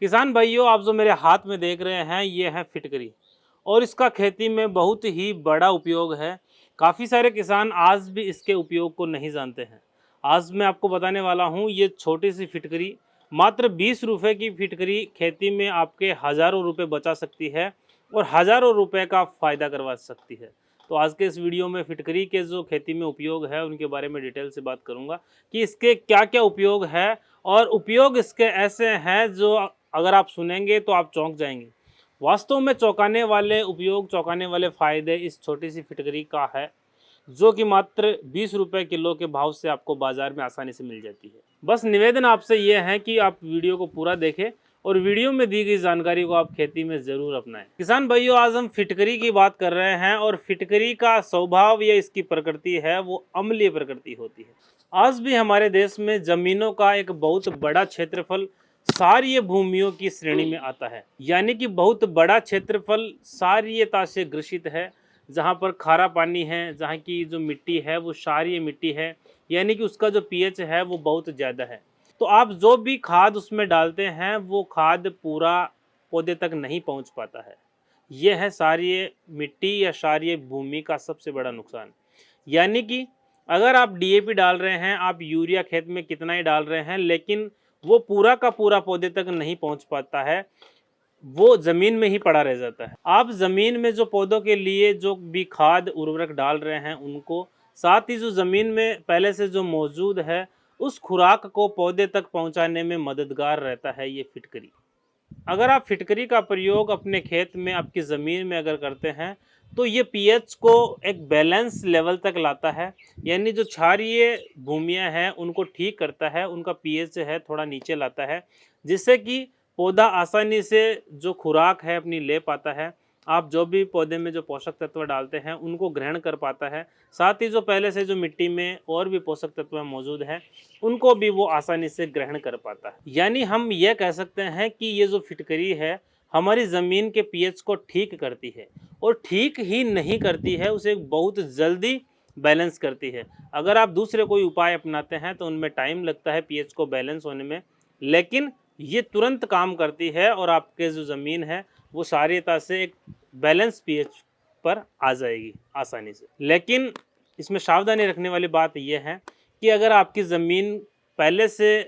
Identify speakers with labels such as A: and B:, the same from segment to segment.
A: किसान भाइयों, आप जो मेरे हाथ में देख रहे हैं ये है फिटकरी और इसका खेती में बहुत ही बड़ा उपयोग है। काफ़ी सारे किसान आज भी इसके उपयोग को नहीं जानते हैं। आज मैं आपको बताने वाला हूँ ये छोटी सी फिटकरी मात्र 20 रुपए की फिटकरी खेती में आपके हज़ारों रुपए बचा सकती है और हज़ारों रुपए का फ़ायदा करवा सकती है। तो आज के इस वीडियो में फिटकरी के जो खेती में उपयोग है उनके बारे में डिटेल से बात करूँगा कि इसके क्या क्या उपयोग है और उपयोग इसके ऐसे हैं जो अगर आप सुनेंगे तो आप चौंक जाएंगे। वास्तव में चौंकाने वाले उपयोग, चौंकाने वाले फ़ायदे इस छोटी सी फिटकरी का है जो कि मात्र 20 रुपये किलो के भाव से आपको बाज़ार में आसानी से मिल जाती है। बस निवेदन आपसे ये है कि आप वीडियो को पूरा देखें और वीडियो में दी गई जानकारी को आप खेती में ज़रूर अपनाएं। किसान भाइयों, आज हम फिटकरी की बात कर रहे हैं और फिटकरी का स्वभाव या इसकी प्रकृति है वो अम्लीय प्रकृति होती है। आज भी हमारे देश में ज़मीनों का एक बहुत बड़ा क्षेत्रफल क्षारीय भूमियों की श्रेणी में आता है, यानी कि बहुत बड़ा क्षेत्रफल क्षारीयता से ग्रसित है। जहाँ पर खारा पानी है, जहाँ की जो मिट्टी है वो क्षारीय मिट्टी है, यानी कि उसका जो पीएच है वो बहुत ज़्यादा है। तो आप जो भी खाद उसमें डालते हैं वो खाद पूरा पौधे तक नहीं पहुँच पाता है। ये है क्षारीय मिट्टी या क्षारीय भूमि का सबसे बड़ा नुकसान। यानी कि अगर आप डीएपी डाल रहे हैं, आप यूरिया खेत में कितना ही डाल रहे हैं, लेकिन वो पूरा का पूरा पौधे तक नहीं पहुंच पाता है, वो ज़मीन में ही पड़ा रह जाता है। आप ज़मीन में जो पौधों के लिए जो भी खाद उर्वरक डाल रहे हैं उनको, साथ ही जो ज़मीन में पहले से जो मौजूद है उस खुराक को पौधे तक पहुंचाने में मददगार रहता है ये फिटकरी। अगर आप फिटकरी का प्रयोग अपने खेत में, आपकी ज़मीन में अगर करते हैं तो ये पीएच को एक बैलेंस लेवल तक लाता है, यानी जो क्षारीय भूमियाँ हैं उनको ठीक करता है, उनका पीएच है थोड़ा नीचे लाता है, जिससे कि पौधा आसानी से जो खुराक है अपनी ले पाता है। आप जो भी पौधे में जो पोषक तत्व डालते हैं उनको ग्रहण कर पाता है, साथ ही जो पहले से जो मिट्टी में और भी पोषक तत्व मौजूद हैं उनको भी वो आसानी से ग्रहण कर पाता है। यानी हम ये कह सकते हैं कि ये जो फिटकरी है हमारी ज़मीन के पीएच को ठीक करती है और ठीक ही नहीं करती है, उसे बहुत जल्दी बैलेंस करती है। अगर आप दूसरे कोई उपाय अपनाते हैं तो उनमें टाइम लगता है पीएच को बैलेंस होने में, लेकिन ये तुरंत काम करती है और आपके जो ज़मीन है वो क्षारीयता से एक बैलेंस पीएच पर आ जाएगी आसानी से। लेकिन इसमें सावधानी रखने वाली बात यह है कि अगर आपकी ज़मीन पहले से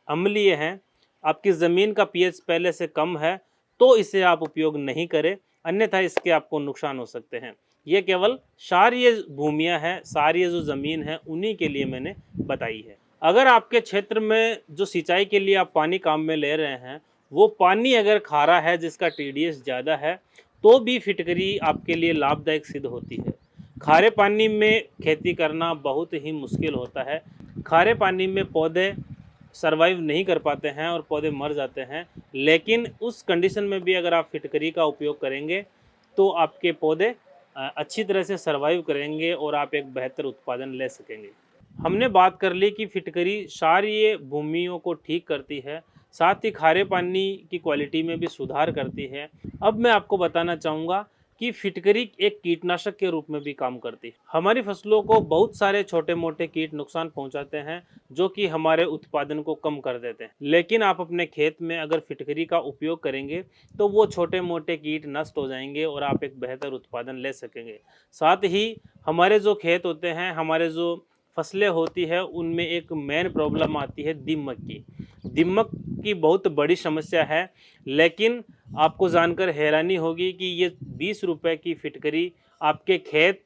A: अम्लीय है, आपकी ज़मीन का पीएच पहले से कम है, तो इसे आप उपयोग नहीं करें, अन्यथा इसके आपको नुकसान हो सकते हैं। ये केवल क्षारीय भूमियाँ हैं, क्षारीय जो ज़मीन है उन्हीं के लिए मैंने बताई है। अगर आपके क्षेत्र में जो सिंचाई के लिए आप पानी काम में ले रहे हैं वो पानी अगर खारा है, जिसका टीडीएस ज़्यादा है, तो भी फिटकरी आपके लिए लाभदायक सिद्ध होती है। खारे पानी में खेती करना बहुत ही मुश्किल होता है। खारे पानी में पौधे सर्वाइव नहीं कर पाते हैं और पौधे मर जाते हैं, लेकिन उस कंडीशन में भी अगर आप फिटकरी का उपयोग करेंगे तो आपके पौधे अच्छी तरह से सर्वाइव करेंगे और आप एक बेहतर उत्पादन ले सकेंगे। हमने बात कर ली कि फिटकरी क्षारीय भूमियों को ठीक करती है, साथ ही खारे पानी की क्वालिटी में भी सुधार करती है। अब मैं आपको बताना चाहूँगा कि फिटकरी एक कीटनाशक के रूप में भी काम करती है। हमारी फसलों को बहुत सारे छोटे मोटे कीट नुकसान पहुंचाते हैं जो कि हमारे उत्पादन को कम कर देते हैं, लेकिन आप अपने खेत में अगर फिटकरी का उपयोग करेंगे तो वो छोटे मोटे कीट नष्ट हो जाएंगे और आप एक बेहतर उत्पादन ले सकेंगे। साथ ही हमारे जो खेत होते हैं, हमारे जो फसलें होती है, उनमें एक मेन प्रॉब्लम आती है दीमक की। दीमक की बहुत बड़ी समस्या है, लेकिन आपको जानकर हैरानी होगी कि ये 20 रुपए की फिटकरी आपके खेत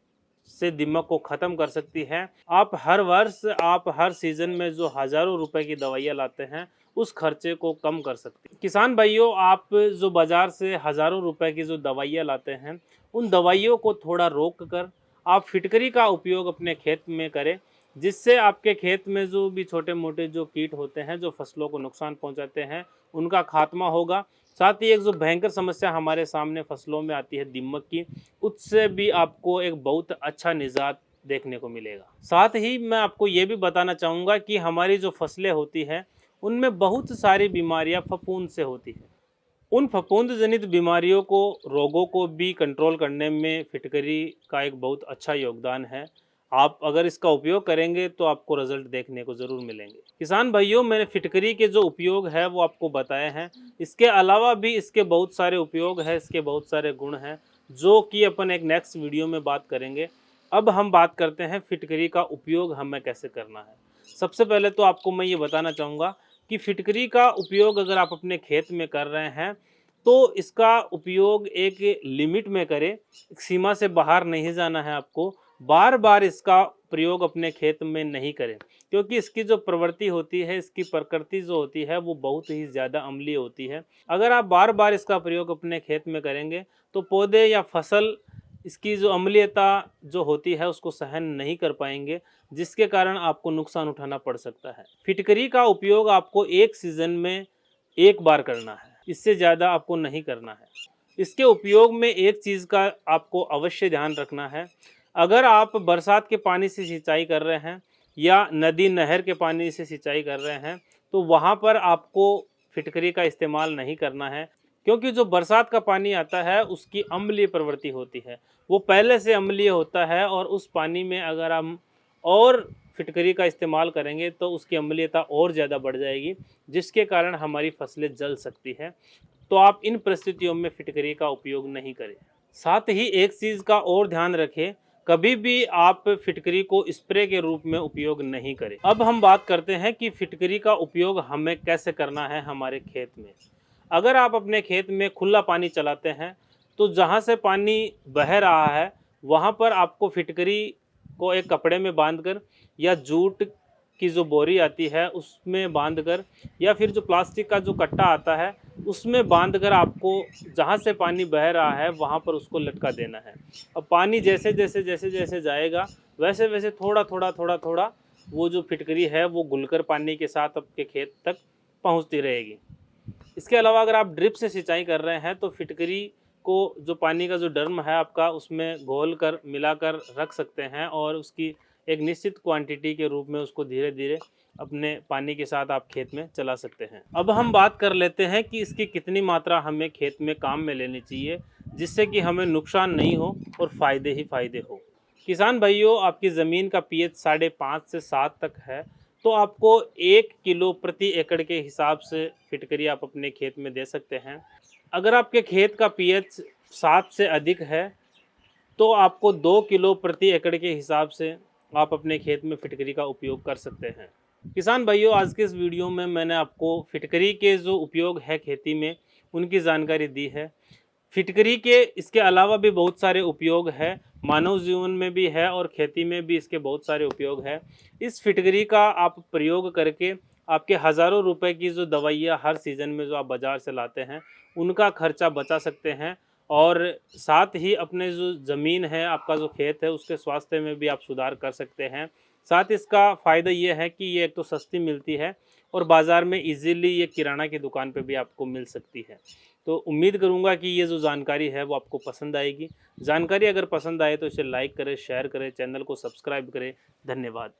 A: से दीमक को ख़त्म कर सकती है। आप हर वर्ष, आप हर सीज़न में जो हज़ारों रुपए की दवाइयाँ लाते हैं उस खर्चे को कम कर सकती है। किसान भाइयों, आप जो बाज़ार से हज़ारों रुपए की जो दवाइयाँ लाते हैं उन दवाइयों को थोड़ा रोक कर आप फिटकरी का उपयोग अपने खेत में करें, जिससे आपके खेत में जो भी छोटे मोटे जो कीट होते हैं जो फसलों को नुकसान पहुंचाते हैं उनका खात्मा होगा। साथ ही एक जो भयंकर समस्या हमारे सामने फसलों में आती है दीमक की, उससे भी आपको एक बहुत अच्छा निजात देखने को मिलेगा। साथ ही मैं आपको ये भी बताना चाहूँगा कि हमारी जो फसलें होती हैं उनमें बहुत सारी बीमारियाँ फफूंद से होती हैं। उन फफूंद जनित बीमारियों को, रोगों को भी कंट्रोल करने में फिटकरी का एक बहुत अच्छा योगदान है। आप अगर इसका उपयोग करेंगे तो आपको रिजल्ट देखने को ज़रूर मिलेंगे। किसान भाइयों, मैंने फिटकरी के जो उपयोग है वो आपको बताए हैं। इसके अलावा भी इसके बहुत सारे उपयोग हैं, इसके बहुत सारे गुण हैं, जो कि अपन एक नेक्स्ट वीडियो में बात करेंगे। अब हम बात करते हैं फिटकरी का उपयोग हमें कैसे करना है। सबसे पहले तो आपको मैं ये बताना चाहूँगा कि फिटकरी का उपयोग अगर आप अपने खेत में कर रहे हैं तो इसका उपयोग एक लिमिट में करें, एक सीमा से बाहर नहीं जाना है आपको। बार बार इसका प्रयोग अपने खेत में नहीं करें, क्योंकि इसकी जो प्रवृत्ति होती है, इसकी प्रकृति जो होती है वो बहुत ही ज़्यादा अम्लीय होती है। अगर आप बार बार इसका प्रयोग अपने खेत में करेंगे तो पौधे या फसल इसकी जो अम्लीयता जो होती है उसको सहन नहीं कर पाएंगे, जिसके कारण आपको नुकसान उठाना पड़ सकता है। फिटकरी का उपयोग आपको एक सीज़न में एक बार करना है, इससे ज़्यादा आपको नहीं करना है। इसके उपयोग में एक चीज़ का आपको अवश्य ध्यान रखना है। अगर आप बरसात के पानी से सिंचाई कर रहे हैं या नदी नहर के पानी से सिंचाई कर रहे हैं तो वहाँ पर आपको फिटकरी का इस्तेमाल नहीं करना है, क्योंकि जो बरसात का पानी आता है उसकी अम्लीय प्रवृत्ति होती है, वो पहले से अम्लीय होता है और उस पानी में अगर हम और फिटकरी का इस्तेमाल करेंगे तो उसकी अम्लीयता और ज़्यादा बढ़ जाएगी, जिसके कारण हमारी फसलें जल सकती है। तो आप इन परिस्थितियों में फिटकरी का उपयोग नहीं करें। साथ ही एक चीज़ का और ध्यान रखें, कभी भी आप फिटकरी को स्प्रे के रूप में उपयोग नहीं करें। अब हम बात करते हैं कि फिटकरी का उपयोग हमें कैसे करना है हमारे खेत में। अगर आप अपने खेत में खुला पानी चलाते हैं तो जहाँ से पानी बह रहा है वहाँ पर आपको फिटकरी को एक कपड़े में बांधकर या जूट की जो बोरी आती है उसमें बांधकर या फिर जो प्लास्टिक का जो कट्टा आता है उसमें बांधकर आपको जहाँ से पानी बह रहा है वहाँ पर उसको लटका देना है। अब पानी जैसे जैसे जैसे जैसे जाएगा वैसे वैसे थोड़ा थोड़ा थोड़ा थोड़ा वो जो फिटकरी है वो घुलकर पानी के साथ आपके खेत तक पहुँचती रहेगी। इसके अलावा अगर आप ड्रिप से सिंचाई कर रहे हैं तो फिटकरी को जो पानी का जो ड्रम है आपका उसमें घोल कर मिलाकर रख सकते हैं और उसकी एक निश्चित क्वांटिटी के रूप में उसको धीरे धीरे अपने पानी के साथ आप खेत में चला सकते हैं। अब हम बात कर लेते हैं कि इसकी कितनी मात्रा हमें खेत में काम में लेनी चाहिए, जिससे कि हमें नुकसान नहीं हो और फ़ायदे ही फ़ायदे हो। किसान भाइयों, आपकी ज़मीन का पीएच 5.5 से 7 तक है तो आपको 1 किलो प्रति एकड़ के हिसाब से फिटकरी आप अपने खेत में दे सकते हैं। अगर आपके खेत का पीएच 7 से अधिक है तो आपको 2 किलो प्रति एकड़ के हिसाब से आप अपने खेत में फिटकरी का उपयोग कर सकते हैं। किसान भाइयों, आज के इस वीडियो में मैंने आपको फिटकरी के जो उपयोग है खेती में उनकी जानकारी दी है। फिटकरी के इसके अलावा भी बहुत सारे उपयोग है, मानव जीवन में भी है और खेती में भी इसके बहुत सारे उपयोग है। इस फिटकरी का आप प्रयोग करके आपके हज़ारों रुपए की जो दवाइयाँ हर सीज़न में जो आप बाज़ार से लाते हैं उनका खर्चा बचा सकते हैं और साथ ही अपने जो ज़मीन है, आपका जो खेत है उसके स्वास्थ्य में भी आप सुधार कर सकते हैं। साथ इसका फ़ायदा ये है कि ये एक तो सस्ती मिलती है और बाज़ार में इजीली ये किराना की दुकान पे भी आपको मिल सकती है। तो उम्मीद करूँगा कि ये जो जानकारी है वो आपको पसंद आएगी। जानकारी अगर पसंद आए तो इसे लाइक करें, शेयर करें, चैनल को सब्सक्राइब करें। धन्यवाद।